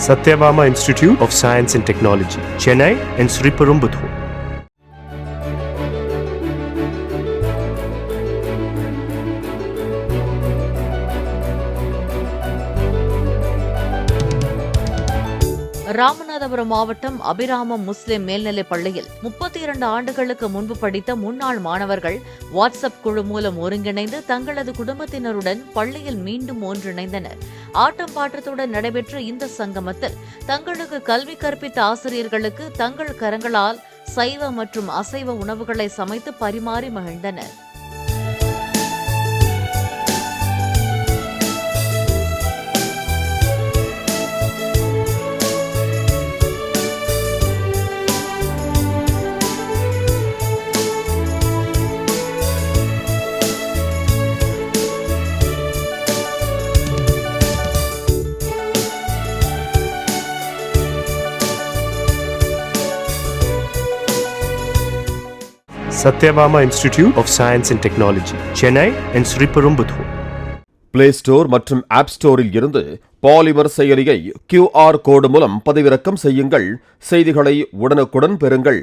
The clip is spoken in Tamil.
Satyabama Institute of Science and Technology, Chennai and Sriperumbudur. Ramanathapuram மாவட்டம் அபிராமம் முஸ்லிம் மேல்நிலைப் பள்ளியில் 32 ஆண்டுகளுக்கு முன்பு படித்த முன்னாள் மாணவர்கள் வாட்ஸ்அப் குழு மூலம் ஒருங்கிணைந்து தங்களது குடும்பத்தினருடன் பள்ளியில் மீண்டும் ஒன்றிணைந்தனர். ஆட்டம் பாட்டத்துடன் நடைபெற்ற இந்த சங்கமத்தில் தங்களுக்கு கல்வி கற்பித்த ஆசிரியர்களுக்கு தங்கள் கரங்களால் சைவ மற்றும் அசைவ உணவுகளை சமைத்து பரிமாறி மகிழ்ந்தனர். Satyabama Institute of Science and Technology, Chennai and Sriperumbudur. Play store மற்றும் ஆப் ஸ்டோரில் இருந்து பாலிமர் செயலியை QR கோடு மூலம் பதிவிறக்கம் செய்யுங்கள். செய்திகளை உடனுக்குடன் பெறுங்கள்.